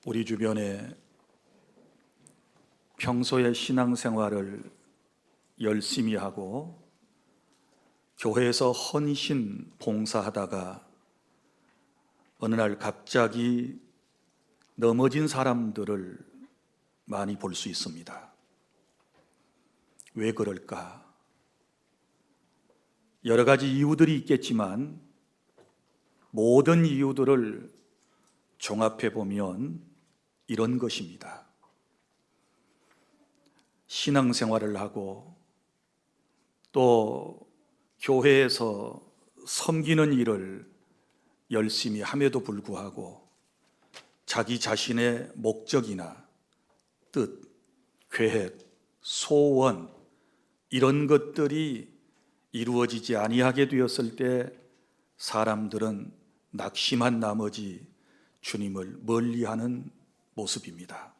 우리 주변에 평소에 신앙생활을 열심히 하고 교회에서 헌신 봉사하다가 어느 날 갑자기 넘어진 사람들을 많이 볼 수 있습니다. 왜 그럴까? 여러 가지 이유들이 있겠지만 모든 이유들을 종합해 보면 이런 것입니다. 신앙생활을 하고 또 교회에서 섬기는 일을 열심히 함에도 불구하고 자기 자신의 목적이나 뜻, 계획, 소원 이런 것들이 이루어지지 아니하게 되었을 때 사람들은 낙심한 나머지 주님을 멀리하는 모습입니다.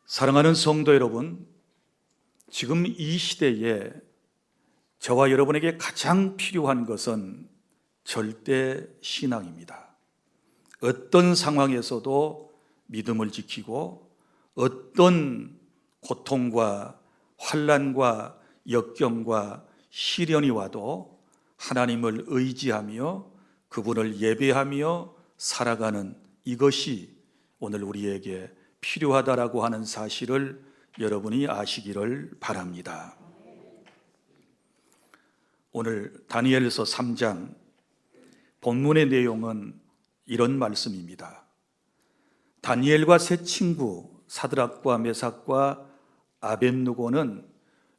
사랑하는 성도 여러분, 지금 이 시대에 저와 여러분에게 가장 필요한 것은 절대 신앙입니다. 어떤 상황에서도 믿음을 지키고 어떤 고통과 환난과 역경과 시련이 와도 하나님을 의지하며 그분을 예배하며 살아가는 이것이 오늘 우리에게 필요하다라고 하는 사실을 여러분이 아시기를 바랍니다. 오늘 다니엘서 3장 본문의 내용은 이런 말씀입니다. 다니엘과 세 친구 사드락과 메삭과 아벳느고는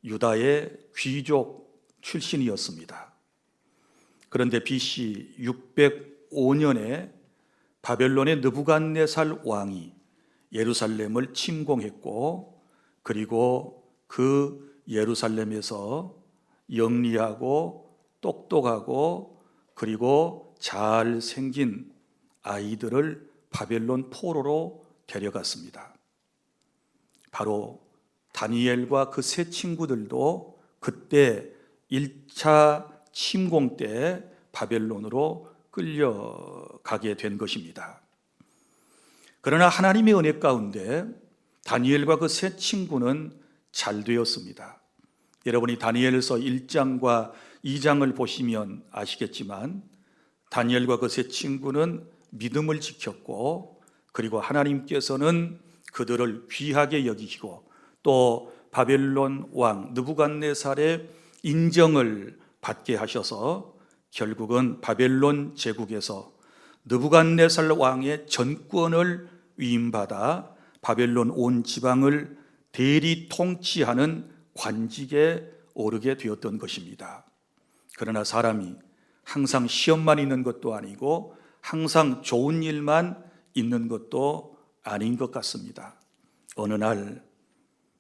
유다의 귀족 출신이었습니다. 그런데 BC 605년에 바벨론의 느부갓네살 왕이 예루살렘을 침공했고 그리고 그 예루살렘에서 영리하고 똑똑하고 그리고 잘생긴 아이들을 바벨론 포로로 데려갔습니다. 바로 다니엘과 그 세 친구들도 그때 1차 침공 때 바벨론으로 끌려가게 된 것입니다. 그러나 하나님의 은혜 가운데 다니엘과 그 세 친구는 잘 되었습니다. 여러분이 다니엘서 1장과 2장을 보시면 아시겠지만 다니엘과 그 세 친구는 믿음을 지켰고 그리고 하나님께서는 그들을 귀하게 여기시고 또 바벨론 왕 느부갓네살의 인정을 받게 하셔서 결국은 바벨론 제국에서 느부갓네살 왕의 전권을 위임받아 바벨론 온 지방을 대리 통치하는 관직에 오르게 되었던 것입니다. 그러나 사람이 항상 시험만 있는 것도 아니고 항상 좋은 일만 있는 것도 아닌 것 같습니다. 어느 날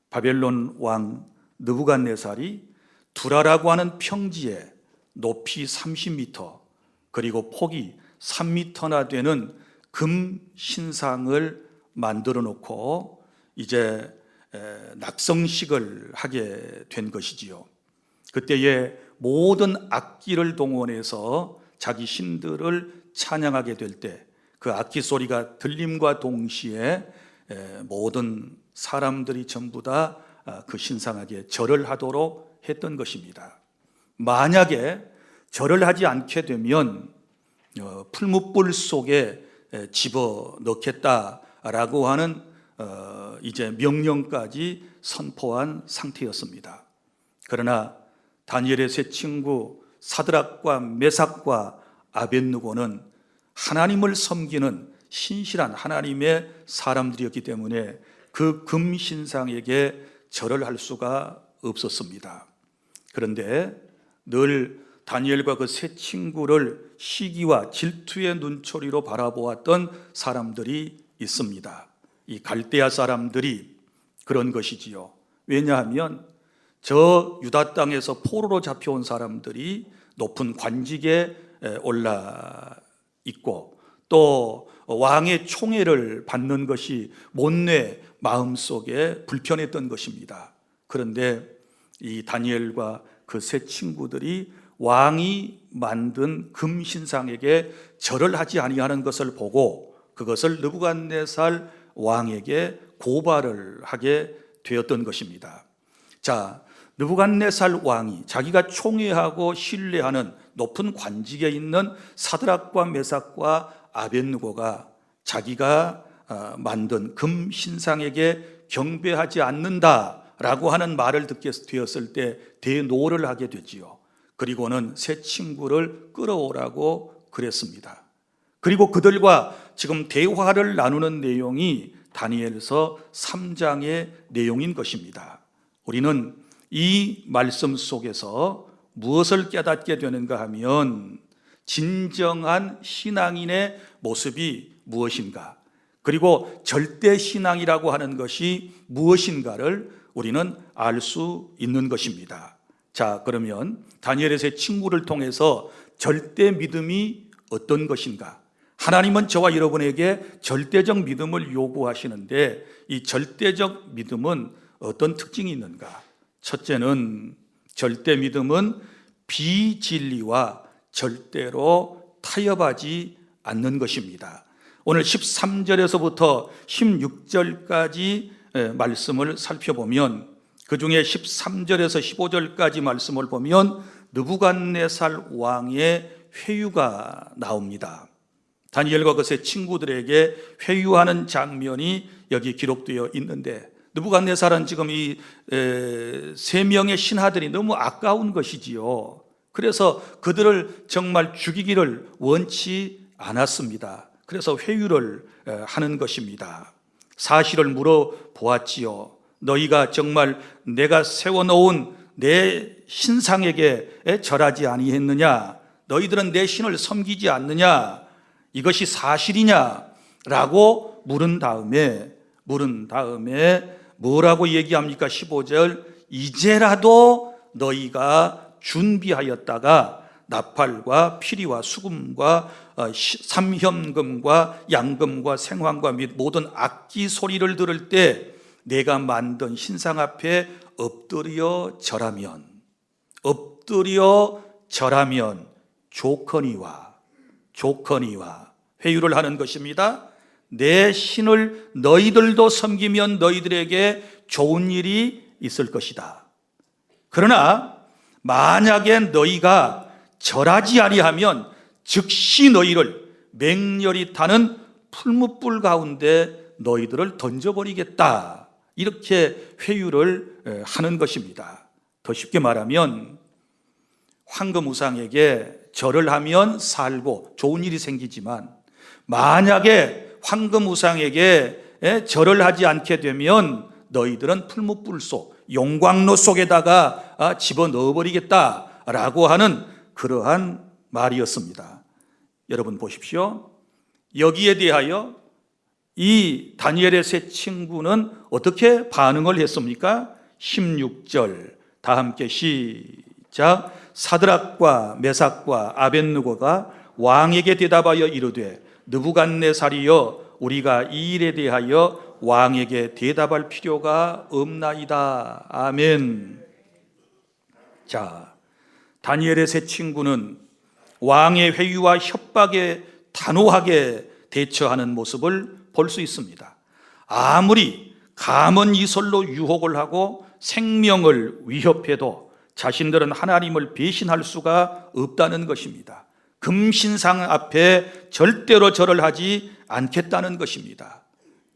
바벨론 왕 느부갓네살이 두라라고 하는 평지에 높이 30m 그리고 폭이 3m나 되는 금 신상을 만들어 놓고 이제 낙성식을 하게 된 것이지요. 그때에 모든 악기를 동원해서 자기 신들을 찬양하게 될 때 그 악기 소리가 들림과 동시에 모든 사람들이 전부 다 그 신상에게 절을 하도록 했던 것입니다. 만약에 절을 하지 않게 되면 풀무불 속에 집어넣겠다라고 하는 이제 명령까지 선포한 상태였습니다. 그러나 다니엘의 세 친구 사드락과 메삭과 아벳느고는 하나님을 섬기는 신실한 하나님의 사람들이었기 때문에 그 금신상에게 절을 할 수가 없었습니다. 그런데 늘 다니엘과 그 세 친구를 시기와 질투의 눈초리로 바라보았던 사람들이 있습니다. 이 갈대아 사람들이 그런 것이지요. 왜냐하면 저 유다 땅에서 포로로 잡혀온 사람들이 높은 관직에 올라 있고 또 왕의 총애를 받는 것이 못내 마음속에 불편했던 것입니다. 그런데 이 다니엘과 그 세 친구들이 왕이 만든 금신상에게 절을 하지 아니하는 것을 보고 그것을 느부갓네살 왕에게 고발을 하게 되었던 것입니다. 자, 느부갓네살 왕이 자기가 총애하고 신뢰하는 높은 관직에 있는 사드락과 메삭과 아벳느고가 자기가 만든 금 신상에게 경배하지 않는다라고 하는 말을 듣게 되었을 때 대노를 하게 되지요. 그리고는 세 친구를 끌어오라고 그랬습니다. 그리고 그들과 지금 대화를 나누는 내용이 다니엘서 3장의 내용인 것입니다. 우리는 이 말씀 속에서 무엇을 깨닫게 되는가 하면 진정한 신앙인의 모습이 무엇인가, 그리고 절대 신앙이라고 하는 것이 무엇인가를 우리는 알 수 있는 것입니다. 자, 그러면 다니엘의 세 친구를 통해서 절대 믿음이 어떤 것인가? 하나님은 저와 여러분에게 절대적 믿음을 요구하시는데 이 절대적 믿음은 어떤 특징이 있는가? 첫째는 절대 믿음은 비진리와 절대로 타협하지 않는 것입니다. 오늘 13절에서부터 16절까지 말씀을 살펴보면 그 중에 13절에서 15절까지 말씀을 보면 느부갓네살 왕의 회유가 나옵니다. 다니엘과 그 세 친구들에게 회유하는 장면이 여기 기록되어 있는데 느부갓네살은 지금 이 세 명의 신하들이 너무 아까운 것이지요. 그래서 그들을 정말 죽이기를 원치 않았습니다. 그래서 회유를 하는 것입니다. 사실을 물어보았지요. 너희가 정말 내가 세워놓은 내 신상에게 절하지 아니했느냐? 너희들은 내 신을 섬기지 않느냐? 이것이 사실이냐? 라고 물은 다음에 뭐라고 얘기합니까? 15절, 이제라도 너희가 준비하였다가 나팔과 피리와 수금과 삼현금과 양금과 생황과 및 모든 악기 소리를 들을 때 내가 만든 신상 앞에 엎드려 절하면 조커니와 회유를 하는 것입니다. 내 신을 너희들도 섬기면 너희들에게 좋은 일이 있을 것이다. 그러나 만약에 너희가 절하지 아니하면 즉시 너희를 맹렬히 타는 풀무불 가운데 너희들을 던져버리겠다. 이렇게 회유를 하는 것입니다. 더 쉽게 말하면 황금우상에게 절을 하면 살고 좋은 일이 생기지만 만약에 황금우상에게 절을 하지 않게 되면 너희들은 풀무불 속, 용광로 속에다가 집어넣어버리겠다라고 하는 그러한 말이었습니다. 여러분 보십시오. 여기에 대하여 이 다니엘의 세 친구는 어떻게 반응을 했습니까? 16절 다 함께 시작. 사드락과 메삭과 아벳느고가 왕에게 대답하여 이르되 느부갓네살이여 우리가 이 일에 대하여 왕에게 대답할 필요가 없나이다. 아멘. 자, 다니엘의 세 친구는 왕의 회유와 협박에 단호하게 대처하는 모습을 볼 수 있습니다. 아무리 감언 이설로 유혹을 하고 생명을 위협해도 자신들은 하나님을 배신할 수가 없다는 것입니다. 금신상 앞에 절대로 절을 하지 않겠다는 것입니다.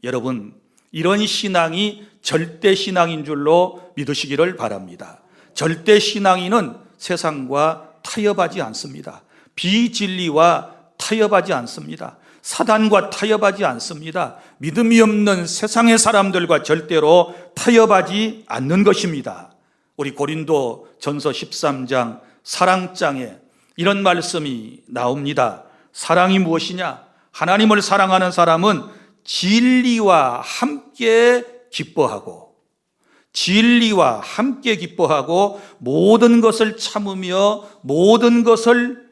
여러분, 이런 신앙이 절대 신앙인 줄로 믿으시기를 바랍니다. 절대 신앙인은 세상과 타협하지 않습니다. 비진리와 타협하지 않습니다. 사단과 타협하지 않습니다. 믿음이 없는 세상의 사람들과 절대로 타협하지 않는 것입니다. 우리 고린도 전서 13장 사랑장에 이런 말씀이 나옵니다. 사랑이 무엇이냐? 하나님을 사랑하는 사람은 진리와 함께 기뻐하고 모든 것을 참으며 모든 것을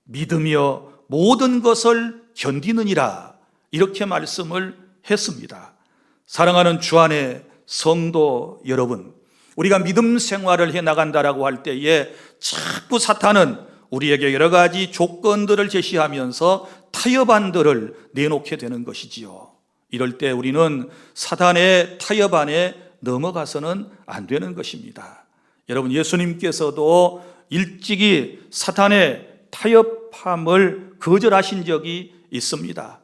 믿으며 모든 것을 견디느니라. 이렇게 말씀을 했습니다. 사랑하는 주 안의 성도 여러분, 우리가 믿음 생활을 해나간다라고 할 때에 자꾸 사탄은 우리에게 여러 가지 조건들을 제시하면서 타협안들을 내놓게 되는 것이지요. 이럴 때 우리는 사단의 타협 안에 넘어가서는 안 되는 것입니다. 여러분, 예수님께서도 일찍이 사탄의 타협함을 거절하신 적이 있습니다.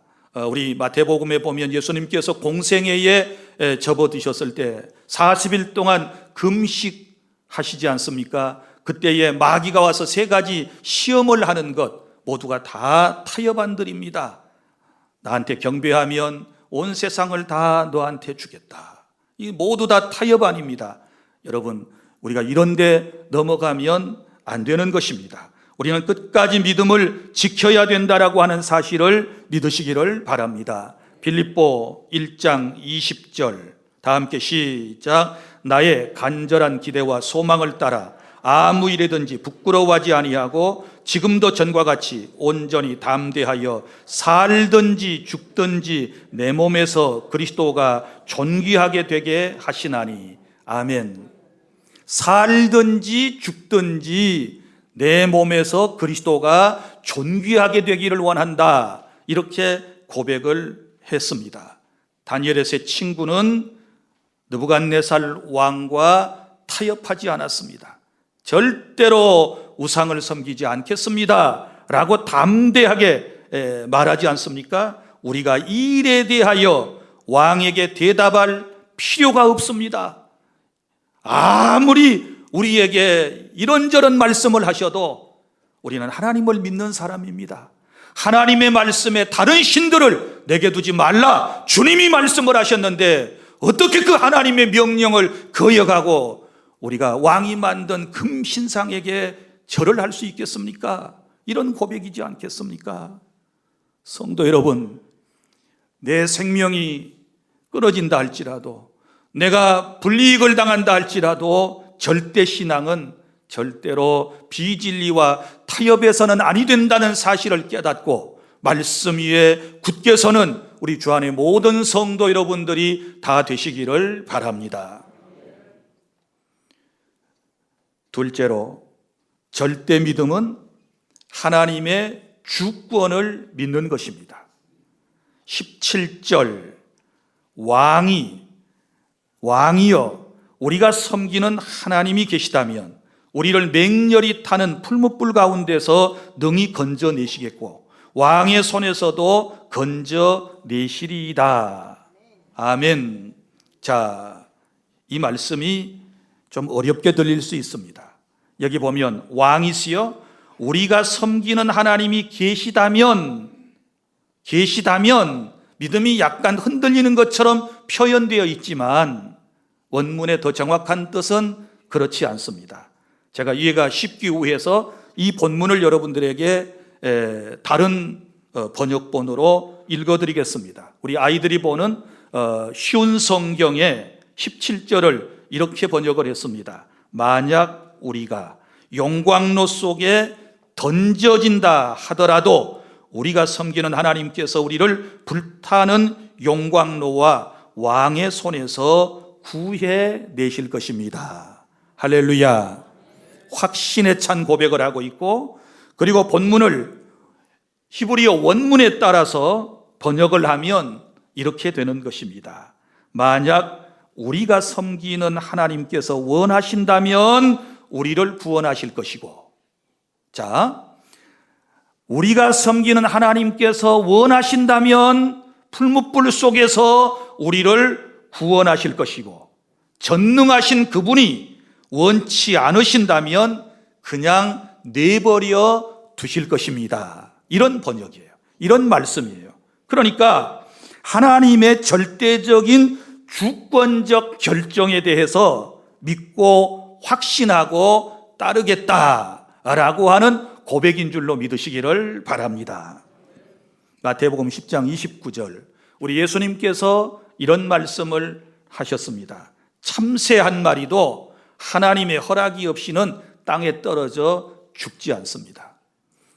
우리 마태복음에 보면 예수님께서 공생애에 접어드셨을 때 40일 동안 금식하시지 않습니까? 그때에 마귀가 와서 3가지 시험을 하는 것 모두가 다 타협안들입니다. 나한테 경배하면 온 세상을 다 너한테 주겠다. 이 모두 다 타협안입니다. 여러분, 우리가 이런 데 넘어가면 안 되는 것입니다. 우리는 끝까지 믿음을 지켜야 된다라고 하는 사실을 믿으시기를 바랍니다. 빌립보 1장 20절 다 함께 시작. 나의 간절한 기대와 소망을 따라 아무 일에든지 부끄러워하지 아니하고 지금도 전과 같이 온전히 담대하여 살든지 죽든지 내 몸에서 그리스도가 존귀하게 되게 하시나니. 아멘. 살든지 죽든지 내 몸에서 그리스도가 존귀하게 되기를 원한다, 이렇게 고백을 했습니다. 다니엘의 세 친구는 느부갓네살 왕과 타협하지 않았습니다. 절대로 우상을 섬기지 않겠습니다 라고 담대하게 말하지 않습니까? 우리가 이 일에 대하여 왕에게 대답할 필요가 없습니다. 아무리 우리에게 이런저런 말씀을 하셔도 우리는 하나님을 믿는 사람입니다. 하나님의 말씀에 다른 신들을 내게 두지 말라, 주님이 말씀을 하셨는데 어떻게 그 하나님의 명령을 거역하고 우리가 왕이 만든 금신상에게 절을 할 수 있겠습니까? 이런 고백이지 않겠습니까? 성도 여러분, 내 생명이 끊어진다 할지라도, 내가 불이익을 당한다 할지라도 절대 신앙은 절대로 비진리와 타협에서는 아니 된다는 사실을 깨닫고 말씀 위에 굳게 서는 우리 주 안의 모든 성도 여러분들이 다 되시기를 바랍니다. 둘째로, 절대 믿음은 하나님의 주권을 믿는 것입니다. 17절 왕이여 우리가 섬기는 하나님이 계시다면 우리를 맹렬히 타는 풀무불 가운데서 능히 건져내시겠고 왕의 손에서도 건져내시리이다. 아멘. 자, 이 말씀이 좀 어렵게 들릴 수 있습니다. 여기 보면 왕이시여 우리가 섬기는 하나님이 계시다면 믿음이 약간 흔들리는 것처럼 표현되어 있지만 원문의 더 정확한 뜻은 그렇지 않습니다. 제가 이해가 쉽기 위해서 이 본문을 여러분들에게 다른 번역본으로 읽어드리겠습니다. 우리 아이들이 보는 쉬운 성경의 17절을 이렇게 번역을 했습니다. 만약 우리가 용광로 속에 던져진다 하더라도 우리가 섬기는 하나님께서 우리를 불타는 용광로와 왕의 손에서 구해내실 것입니다. 할렐루야. 확신에 찬 고백을 하고 있고, 그리고 본문을 히브리어 원문에 따라서 번역을 하면 이렇게 되는 것입니다. 만약 우리가 섬기는 하나님께서 원하신다면 우리를 구원하실 것이고, 자, 우리가 섬기는 하나님께서 원하신다면 풀무불 속에서 우리를 구원하실 것이고, 전능하신 그분이 원치 않으신다면 그냥 내버려 두실 것입니다. 이런 번역이에요. 이런 말씀이에요. 그러니까 하나님의 절대적인 주권적 결정에 대해서 믿고 확신하고 따르겠다라고 하는 고백인 줄로 믿으시기를 바랍니다. 마태복음 10장 29절 우리 예수님께서 이런 말씀을 하셨습니다. 참새 한 마리도 하나님의 허락이 없이는 땅에 떨어져 죽지 않습니다.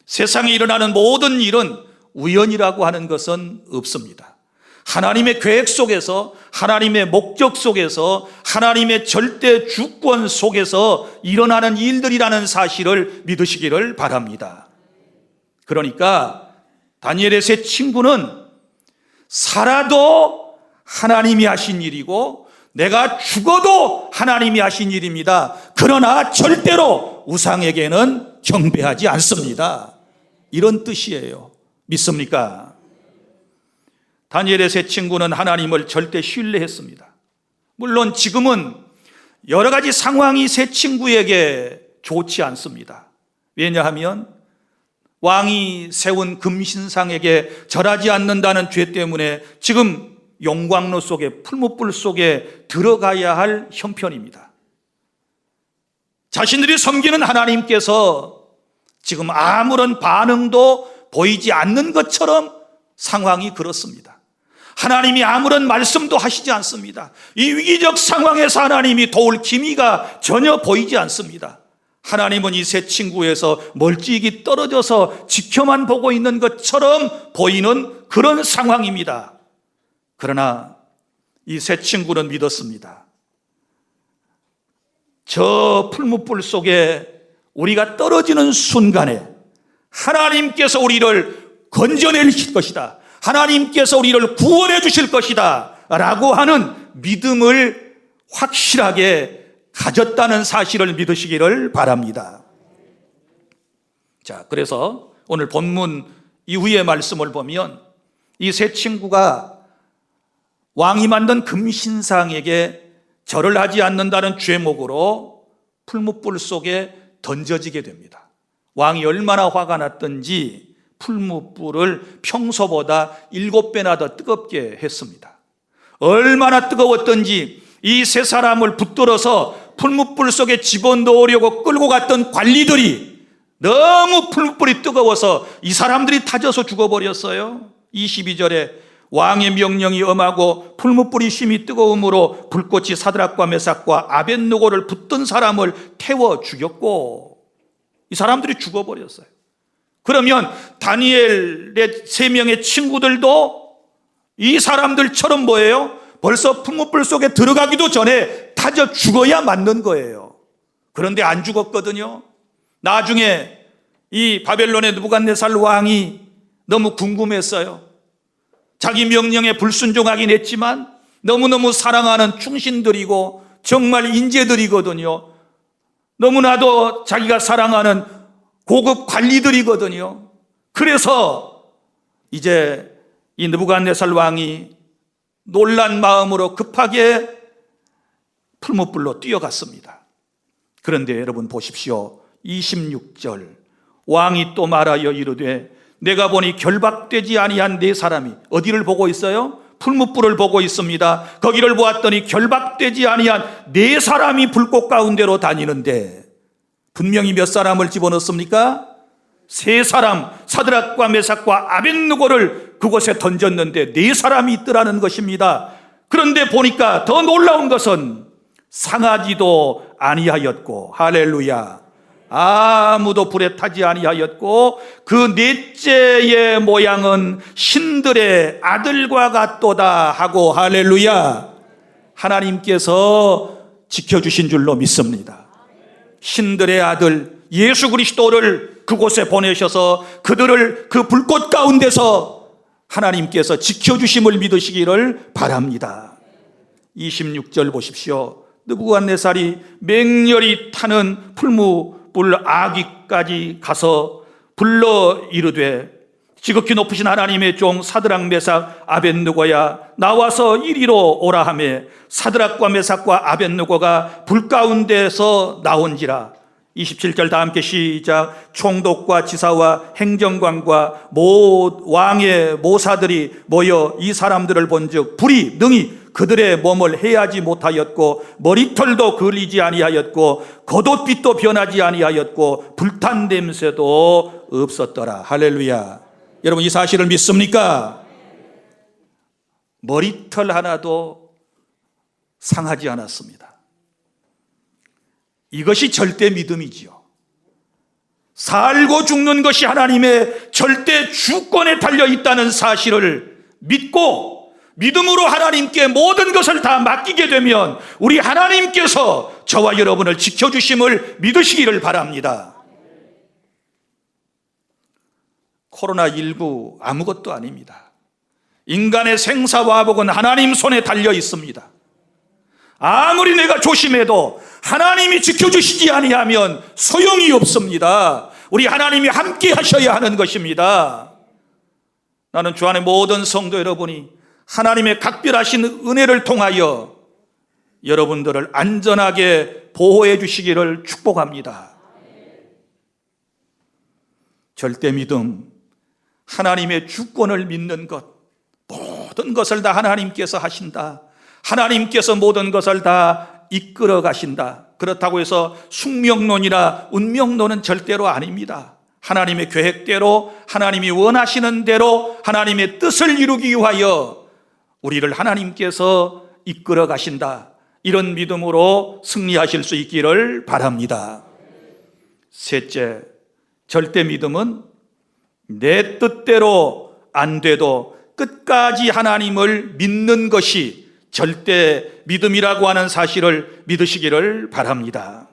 세상에 일어나는 모든 일은 우연이라고 하는 것은 없습니다. 하나님의 계획 속에서, 하나님의 목적 속에서, 하나님의 절대 주권 속에서 일어나는 일들이라는 사실을 믿으시기를 바랍니다. 그러니까 다니엘의 세 친구는 살아도 하나님이 하신 일이고 내가 죽어도 하나님이 하신 일입니다. 그러나 절대로 우상에게는 경배하지 않습니다. 이런 뜻이에요. 믿습니까? 다니엘의 세 친구는 하나님을 절대 신뢰했습니다. 물론 지금은 여러 가지 상황이 세 친구에게 좋지 않습니다. 왜냐하면 왕이 세운 금신상에게 절하지 않는다는 죄 때문에 지금 용광로 속에, 풀무불 속에 들어가야 할 형편입니다. 자신들이 섬기는 하나님께서 지금 아무런 반응도 보이지 않는 것처럼 상황이 그렇습니다. 하나님이 아무런 말씀도 하시지 않습니다. 이 위기적 상황에서 하나님이 도울 기미가 전혀 보이지 않습니다. 하나님은 이 세 친구에서 멀찍이 떨어져서 지켜만 보고 있는 것처럼 보이는 그런 상황입니다. 그러나 이 세 친구는 믿었습니다. 저 풀무불 속에 우리가 떨어지는 순간에 하나님께서 우리를 건져낼 것이다. 하나님께서 우리를 구원해 주실 것이다 라고 하는 믿음을 확실하게 가졌다는 사실을 믿으시기를 바랍니다. 자, 그래서 오늘 본문 이후의 말씀을 보면 이 세 친구가 왕이 만든 금신상에게 절을 하지 않는다는 죄목으로 풀무불 속에 던져지게 됩니다. 왕이 얼마나 화가 났던지 풀무불을 평소보다 7배나 더 뜨겁게 했습니다. 얼마나 뜨거웠던지 이 세 사람을 붙들어서 풀무불 속에 집어넣으려고 끌고 갔던 관리들이 너무 풀무불이 뜨거워서 이 사람들이 타져서 죽어버렸어요. 22절에 왕의 명령이 엄하고 풀무불이 심히 뜨거움으로 불꽃이 사드락과 메삭과 아벳느고를 붙든 사람을 태워 죽였고 이 사람들이 죽어버렸어요. 그러면 다니엘의 3명의 친구들도 이 사람들처럼 뭐예요? 벌써 풀무불 속에 들어가기도 전에 타져 죽어야 맞는 거예요. 그런데 안 죽었거든요. 나중에 이 바벨론의 느부갓네살 왕이 너무 궁금했어요. 자기 명령에 불순종하긴 했지만 너무너무 사랑하는 충신들이고 정말 인재들이거든요. 너무나도 자기가 사랑하는 고급 관리들이거든요. 그래서 이제 이 느부갓네살 왕이 놀란 마음으로 급하게 풀무불로 뛰어갔습니다. 그런데 여러분 보십시오. 26절 왕이 또 말하여 이르되 내가 보니 결박되지 아니한 4사람이 어디를 보고 있어요? 풀무불을 보고 있습니다. 거기를 보았더니 결박되지 아니한 4사람이 불꽃 가운데로 다니는데 분명히 몇 사람을 집어넣습니까? 3사람 사드락과 메삭과 아벳느고를 그곳에 던졌는데 4사람이 있더라는 것입니다. 그런데 보니까 더 놀라운 것은 상하지도 아니하였고 할렐루야 아무도 불에 타지 아니하였고 그 넷째의 모양은 신들의 아들과 같도다 하고 할렐루야 하나님께서 지켜주신 줄로 믿습니다. 신들의 아들 예수 그리스도를 그곳에 보내셔서 그들을 그 불꽃 가운데서 하나님께서 지켜주심을 믿으시기를 바랍니다. 26절 보십시오. 느부갓네살이 맹렬히 타는 풀무불 아귀까지 가서 불러 이르되 지극히 높으신 하나님의 종 사드락 메삭 아벳느고야 나와서 이리로 오라 하며 사드락과 메삭과 아벳느고가 불 가운데서 나온지라. 27절 다 함께 시작. 총독과 지사와 행정관과 왕의 모사들이 모여 이 사람들을 본즉 불이 능히 그들의 몸을 해하지 못하였고 머리털도 그을리지 아니하였고 겉옷빛도 변하지 아니하였고 불탄 냄새도 없었더라. 할렐루야. 여러분 이 사실을 믿습니까? 머리털 하나도 상하지 않았습니다. 이것이 절대 믿음이지요. 살고 죽는 것이 하나님의 절대 주권에 달려있다는 사실을 믿고 믿음으로 하나님께 모든 것을 다 맡기게 되면 우리 하나님께서 저와 여러분을 지켜주심을 믿으시기를 바랍니다. 코로나19 아무것도 아닙니다. 인간의 생사화복은 하나님 손에 달려 있습니다. 아무리 내가 조심해도 하나님이 지켜주시지 아니하면 소용이 없습니다. 우리 하나님이 함께 하셔야 하는 것입니다. 나는 주 안의 모든 성도 여러분이 하나님의 각별하신 은혜를 통하여 여러분들을 안전하게 보호해 주시기를 축복합니다. 절대 믿음, 하나님의 주권을 믿는 것, 모든 것을 다 하나님께서 하신다. 하나님께서 모든 것을 다 이끌어 가신다. 그렇다고 해서 숙명론이나 운명론은 절대로 아닙니다. 하나님의 계획대로, 하나님이 원하시는 대로 하나님의 뜻을 이루기 위하여 우리를 하나님께서 이끌어 가신다. 이런 믿음으로 승리하실 수 있기를 바랍니다. 셋째, 절대 믿음은 내 뜻대로 안 돼도 끝까지 하나님을 믿는 것이 절대 믿음이라고 하는 사실을 믿으시기를 바랍니다.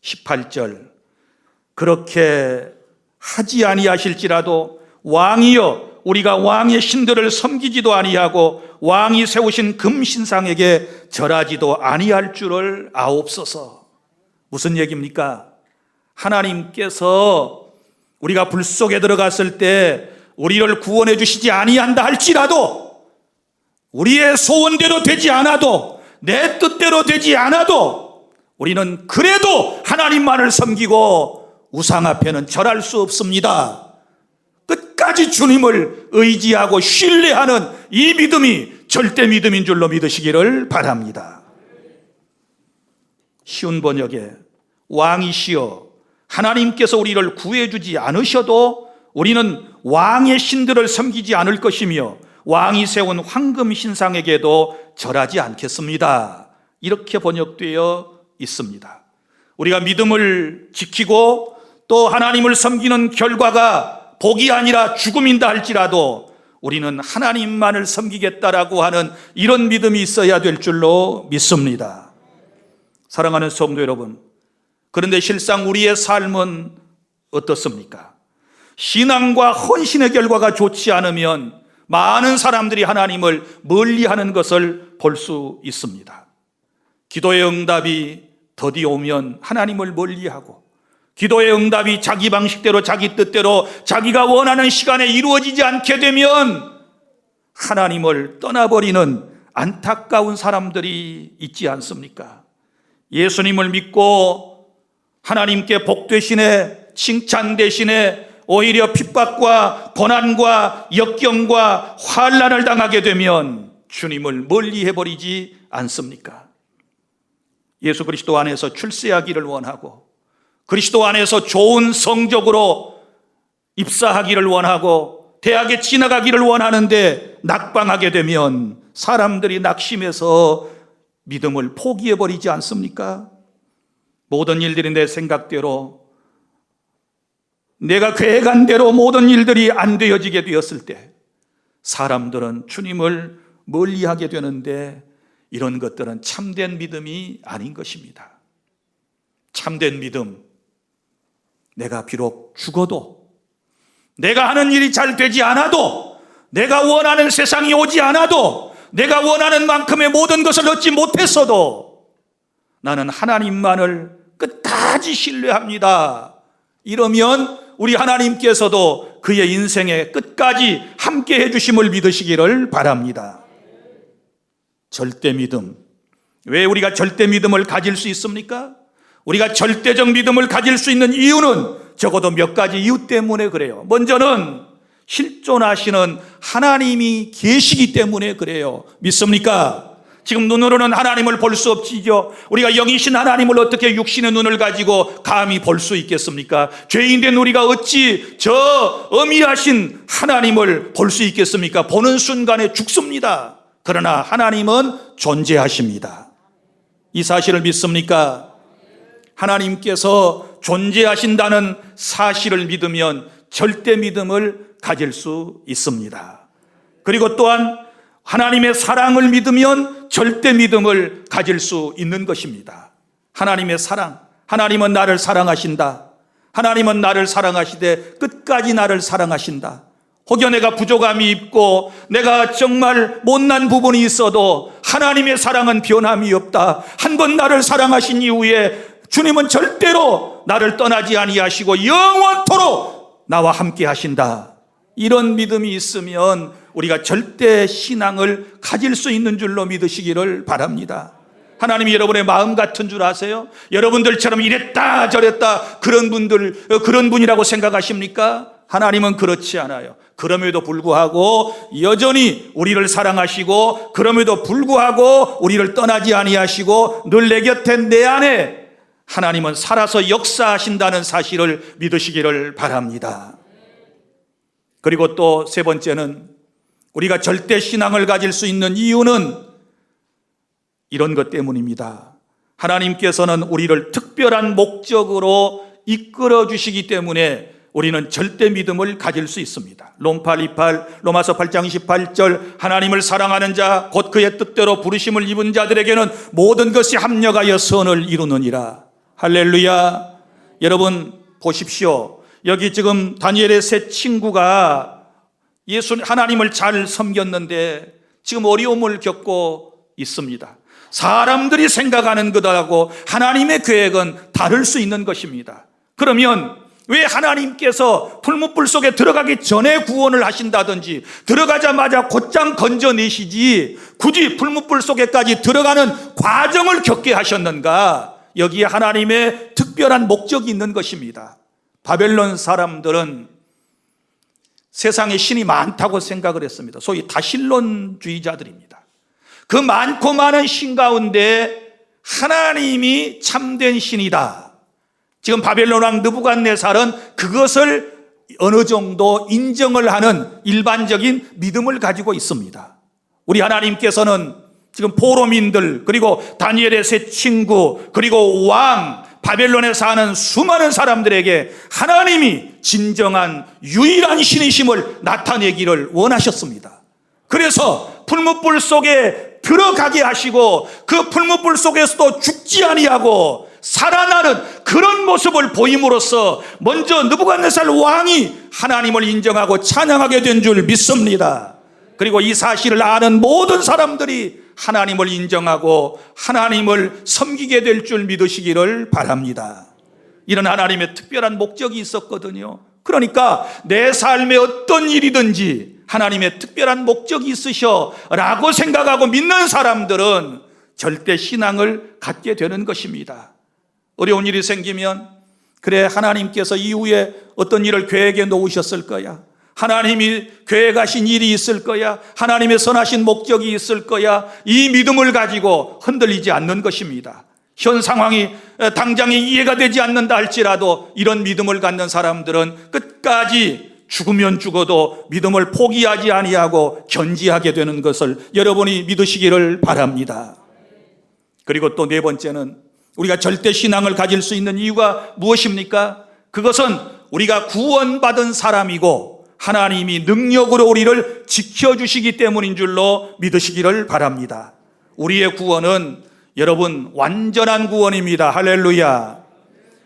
18절, 그렇게 하지 아니하실지라도 왕이여 우리가 왕의 신들을 섬기지도 아니하고 왕이 세우신 금신상에게 절하지도 아니할 줄을 아옵소서. 무슨 얘기입니까? 하나님께서 우리가 불 속에 들어갔을 때 우리를 구원해 주시지 아니한다 할지라도, 우리의 소원대로 되지 않아도, 내 뜻대로 되지 않아도 우리는 그래도 하나님만을 섬기고 우상 앞에는 절할 수 없습니다. 끝까지 주님을 의지하고 신뢰하는 이 믿음이 절대 믿음인 줄로 믿으시기를 바랍니다. 쉬운 번역에 왕이시여 하나님께서 우리를 구해주지 않으셔도 우리는 왕의 신들을 섬기지 않을 것이며 왕이 세운 황금 신상에게도 절하지 않겠습니다. 이렇게 번역되어 있습니다. 우리가 믿음을 지키고 또 하나님을 섬기는 결과가 복이 아니라 죽음인다 할지라도 우리는 하나님만을 섬기겠다라고 하는 이런 믿음이 있어야 될 줄로 믿습니다. 사랑하는 성도 여러분, 그런데 실상 우리의 삶은 어떻습니까? 신앙과 헌신의 결과가 좋지 않으면 많은 사람들이 하나님을 멀리하는 것을 볼 수 있습니다. 기도의 응답이 더디 오면 하나님을 멀리하고, 기도의 응답이 자기 방식대로 자기 뜻대로 자기가 원하는 시간에 이루어지지 않게 되면 하나님을 떠나버리는 안타까운 사람들이 있지 않습니까? 예수님을 믿고 하나님께 복 대신에, 칭찬 대신에 오히려 핍박과 고난과 역경과 환난을 당하게 되면 주님을 멀리해버리지 않습니까? 예수 그리스도 안에서 출세하기를 원하고, 그리스도 안에서 좋은 성적으로 입사하기를 원하고 대학에 지나가기를 원하는데 낙방하게 되면 사람들이 낙심해서 믿음을 포기해버리지 않습니까? 모든 일들이 내 생각대로, 내가 계획한 대로 모든 일들이 안 되어지게 되었을 때 사람들은 주님을 멀리하게 되는데 이런 것들은 참된 믿음이 아닌 것입니다. 참된 믿음, 내가 비록 죽어도, 내가 하는 일이 잘 되지 않아도, 내가 원하는 세상이 오지 않아도, 내가 원하는 만큼의 모든 것을 얻지 못했어도 나는 하나님만을 끝까지 신뢰합니다. 이러면 우리 하나님께서도 그의 인생의 끝까지 함께 해주심을 믿으시기를 바랍니다. 절대 믿음. 왜 우리가 절대 믿음을 가질 수 있습니까? 우리가 절대적 믿음을 가질 수 있는 이유는 적어도 몇 가지 이유 때문에 그래요. 먼저는 실존하시는 하나님이 계시기 때문에 그래요. 믿습니까? 지금 눈으로는 하나님을 볼 수 없지요. 우리가 영이신 하나님을 어떻게 육신의 눈을 가지고 감히 볼 수 있겠습니까? 죄인된 우리가 어찌 저 어미하신 하나님을 볼 수 있겠습니까? 보는 순간에 죽습니다. 그러나 하나님은 존재하십니다. 이 사실을 믿습니까? 하나님께서 존재하신다는 사실을 믿으면 절대 믿음을 가질 수 있습니다. 그리고 또한 하나님의 사랑을 믿으면 절대 믿음을 가질 수 있는 것입니다. 하나님의 사랑, 하나님은 나를 사랑하신다. 하나님은 나를 사랑하시되 끝까지 나를 사랑하신다. 혹여 내가 부족함이 있고 내가 정말 못난 부분이 있어도 하나님의 사랑은 변함이 없다. 한 번 나를 사랑하신 이후에 주님은 절대로 나를 떠나지 아니하시고 영원토록 나와 함께 하신다. 이런 믿음이 있으면 우리가 절대 신앙을 가질 수 있는 줄로 믿으시기를 바랍니다. 하나님이 여러분의 마음 같은 줄 아세요? 여러분들처럼 이랬다 저랬다 그런 분이라고 생각하십니까? 하나님은 그렇지 않아요. 그럼에도 불구하고 여전히 우리를 사랑하시고 그럼에도 불구하고 우리를 떠나지 아니하시고 늘 내 곁에 내 안에 하나님은 살아서 역사하신다는 사실을 믿으시기를 바랍니다. 그리고 또 세 번째는 우리가 절대 신앙을 가질 수 있는 이유는 이런 것 때문입니다. 하나님께서는 우리를 특별한 목적으로 이끌어 주시기 때문에 우리는 절대 믿음을 가질 수 있습니다. 로마서 8장 28절 하나님을 사랑하는 자 곧 그의 뜻대로 부르심을 입은 자들에게는 모든 것이 합력하여 선을 이루느니라. 할렐루야. 여러분 보십시오. 여기 지금 다니엘의 세 친구가 하나님을 잘 섬겼는데 지금 어려움을 겪고 있습니다. 사람들이 생각하는 것하고 하나님의 계획은 다를 수 있는 것입니다. 그러면 왜 하나님께서 풀무불 속에 들어가기 전에 구원을 하신다든지 들어가자마자 곧장 건져내시지 굳이 풀무불 속에까지 들어가는 과정을 겪게 하셨는가? 여기에 하나님의 특별한 목적이 있는 것입니다. 바벨론 사람들은 세상에 신이 많다고 생각을 했습니다. 소위 다신론주의자들입니다. 그 많고 많은 신 가운데 하나님이 참된 신이다. 지금 바벨론 왕 느부갓네살은 그것을 어느 정도 인정을 하는 일반적인 믿음을 가지고 있습니다. 우리 하나님께서는 지금 포로민들 그리고 다니엘의 세 친구 그리고 왕 바벨론에 사는 수많은 사람들에게 하나님이 진정한 유일한 신이심을 나타내기를 원하셨습니다. 그래서 풀무불 속에 들어가게 하시고 그 풀무불 속에서도 죽지 아니하고 살아나는 그런 모습을 보임으로써 먼저 느부갓네살 왕이 하나님을 인정하고 찬양하게 된 줄 믿습니다. 그리고 이 사실을 아는 모든 사람들이 하나님을 인정하고 하나님을 섬기게 될 줄 믿으시기를 바랍니다. 이런 하나님의 특별한 목적이 있었거든요. 그러니까 내 삶에 어떤 일이든지 하나님의 특별한 목적이 있으셔 라고 생각하고 믿는 사람들은 절대 신앙을 갖게 되는 것입니다. 어려운 일이 생기면 그래 하나님께서 이후에 어떤 일을 계획해 놓으셨을 거야. 하나님이 계획하신 일이 있을 거야. 하나님의 선하신 목적이 있을 거야. 이 믿음을 가지고 흔들리지 않는 것입니다. 현 상황이 당장에 이해가 되지 않는다 할지라도 이런 믿음을 갖는 사람들은 끝까지 죽으면 죽어도 믿음을 포기하지 아니하고 견지하게 되는 것을 여러분이 믿으시기를 바랍니다. 그리고 또 네 번째는 우리가 절대 신앙을 가질 수 있는 이유가 무엇입니까? 그것은 우리가 구원받은 사람이고 하나님이 능력으로 우리를 지켜주시기 때문인 줄로 믿으시기를 바랍니다. 우리의 구원은 여러분 완전한 구원입니다. 할렐루야.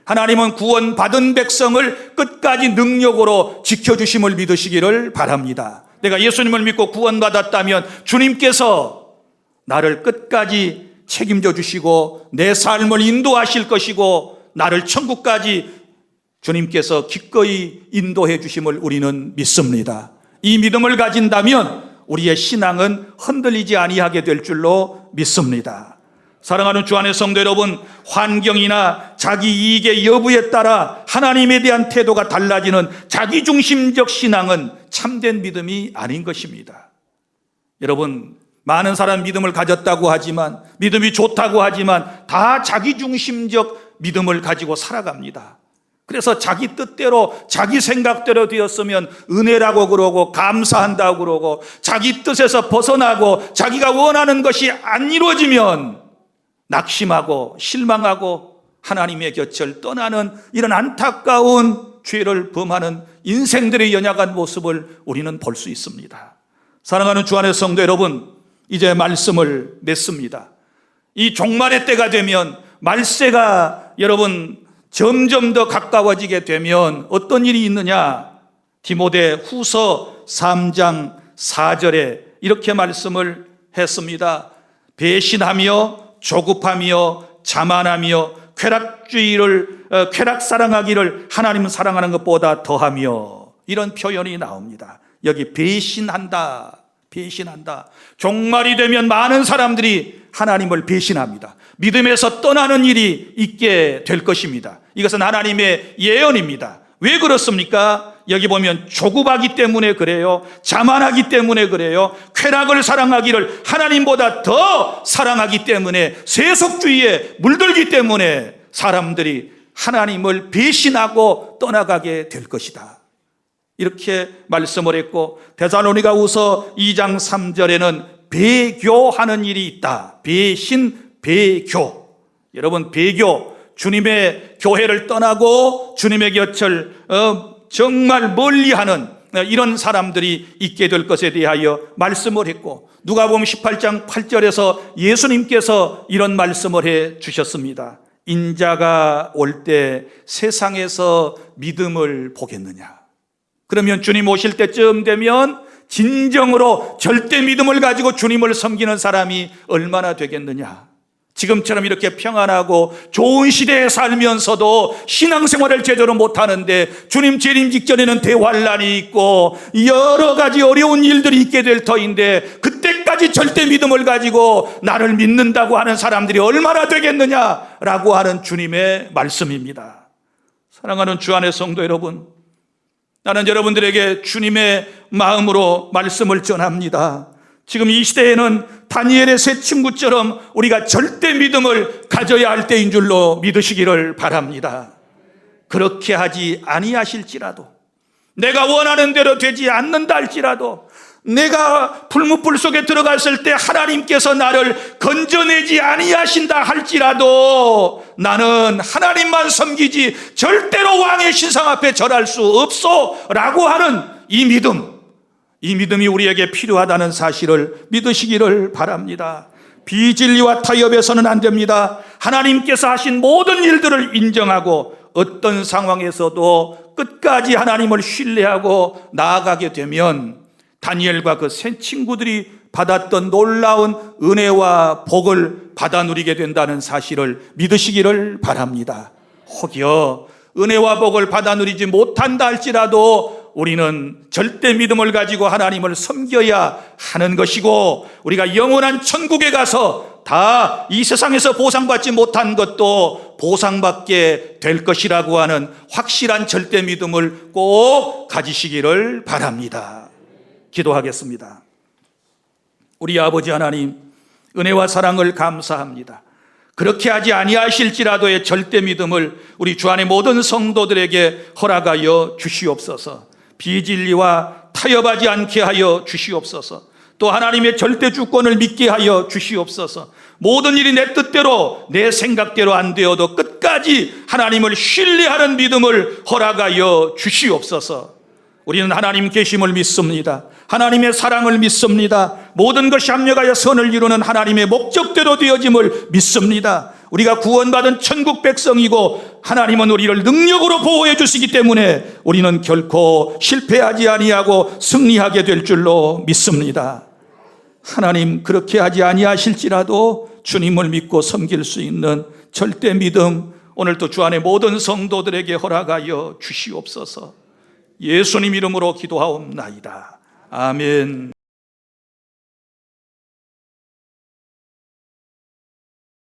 하나님은 구원받은 백성을 끝까지 능력으로 지켜주심을 믿으시기를 바랍니다. 내가 예수님을 믿고 구원받았다면 주님께서 나를 끝까지 책임져 주시고 내 삶을 인도하실 것이고 나를 천국까지 주님께서 기꺼이 인도해 주심을 우리는 믿습니다. 이 믿음을 가진다면 우리의 신앙은 흔들리지 아니하게 될 줄로 믿습니다. 사랑하는 주 안의 성도 여러분, 환경이나 자기 이익의 여부에 따라 하나님에 대한 태도가 달라지는 자기중심적 신앙은 참된 믿음이 아닌 것입니다. 여러분, 많은 사람 믿음을 가졌다고 하지만 믿음이 좋다고 하지만 다 자기중심적 믿음을 가지고 살아갑니다. 그래서 자기 뜻대로 자기 생각대로 되었으면 은혜라고 그러고 감사한다고 그러고 자기 뜻에서 벗어나고 자기가 원하는 것이 안 이루어지면 낙심하고 실망하고 하나님의 곁을 떠나는 이런 안타까운 죄를 범하는 인생들의 연약한 모습을 우리는 볼 수 있습니다. 사랑하는 주 안의 성도 여러분, 이제 말씀을 맺습니다. 이 종말의 때가 되면 말세가 여러분 점점 더 가까워지게 되면 어떤 일이 있느냐? 디모데 후서 3장 4절에 이렇게 말씀을 했습니다. 배신하며 조급하며 자만하며 쾌락 사랑하기를 하나님은 사랑하는 것보다 더하며, 이런 표현이 나옵니다. 여기 배신한다. 종말이 되면 많은 사람들이 하나님을 배신합니다. 믿음에서 떠나는 일이 있게 될 것입니다. 이것은 하나님의 예언입니다. 왜 그렇습니까? 여기 보면 조급하기 때문에 그래요. 자만하기 때문에 그래요. 쾌락을 사랑하기를 하나님보다 더 사랑하기 때문에, 세속주의에 물들기 때문에 사람들이 하나님을 배신하고 떠나가게 될 것이다. 이렇게 말씀을 했고, 데살로니가후서 2장 3절에는 배교하는 일이 있다. 배신, 배교. 여러분, 배교, 주님의 교회를 떠나고 주님의 곁을 정말 멀리하는 이런 사람들이 있게 될 것에 대하여 말씀을 했고, 누가복음 18장 8절에서 예수님께서 이런 말씀을 해 주셨습니다. 인자가 올 때 세상에서 믿음을 보겠느냐? 그러면 주님 오실 때쯤 되면 진정으로 절대 믿음을 가지고 주님을 섬기는 사람이 얼마나 되겠느냐? 지금처럼 이렇게 평안하고 좋은 시대에 살면서도 신앙생활을 제대로 못하는데, 주님 재림 직전에는 대환란이 있고 여러 가지 어려운 일들이 있게 될 터인데, 그때까지 절대 믿음을 가지고 나를 믿는다고 하는 사람들이 얼마나 되겠느냐라고 하는 주님의 말씀입니다. 사랑하는 주 안의 성도 여러분, 나는 여러분들에게 주님의 마음으로 말씀을 전합니다. 지금 이 시대에는 다니엘의 세 친구처럼 우리가 절대 믿음을 가져야 할 때인 줄로 믿으시기를 바랍니다. 그렇게 하지 아니하실지라도, 내가 원하는 대로 되지 않는다 할지라도, 내가 불무불 속에 들어갔을 때 하나님께서 나를 건져내지 아니하신다 할지라도 나는 하나님만 섬기지 절대로 왕의 신상 앞에 절할 수 없소 라고 하는 이 믿음이 우리에게 필요하다는 사실을 믿으시기를 바랍니다. 비진리와 타협해서는 안 됩니다. 하나님께서 하신 모든 일들을 인정하고 어떤 상황에서도 끝까지 하나님을 신뢰하고 나아가게 되면 다니엘과 그 세 친구들이 받았던 놀라운 은혜와 복을 받아 누리게 된다는 사실을 믿으시기를 바랍니다. 혹여 은혜와 복을 받아 누리지 못한다 할지라도 우리는 절대 믿음을 가지고 하나님을 섬겨야 하는 것이고, 우리가 영원한 천국에 가서 다 이 세상에서 보상받지 못한 것도 보상받게 될 것이라고 하는 확실한 절대 믿음을 꼭 가지시기를 바랍니다. 기도하겠습니다. 우리 아버지 하나님, 은혜와 사랑을 감사합니다. 그렇게 하지 아니하실지라도의 절대 믿음을 우리 주 안의 모든 성도들에게 허락하여 주시옵소서. 비진리와 타협하지 않게 하여 주시옵소서. 또 하나님의 절대 주권을 믿게 하여 주시옵소서. 모든 일이 내 뜻대로 내 생각대로 안 되어도 끝까지 하나님을 신뢰하는 믿음을 허락하여 주시옵소서. 우리는 하나님 계심을 믿습니다. 하나님의 사랑을 믿습니다. 모든 것이 합력하여 선을 이루는 하나님의 목적대로 되어짐을 믿습니다. 우리가 구원받은 천국 백성이고 하나님은 우리를 능력으로 보호해 주시기 때문에 우리는 결코 실패하지 아니하고 승리하게 될 줄로 믿습니다. 하나님, 그렇게 하지 아니하실지라도 주님을 믿고 섬길 수 있는 절대 믿음, 오늘도 주 안의 모든 성도들에게 허락하여 주시옵소서. 예수님 이름으로 기도하옵나이다. 아멘.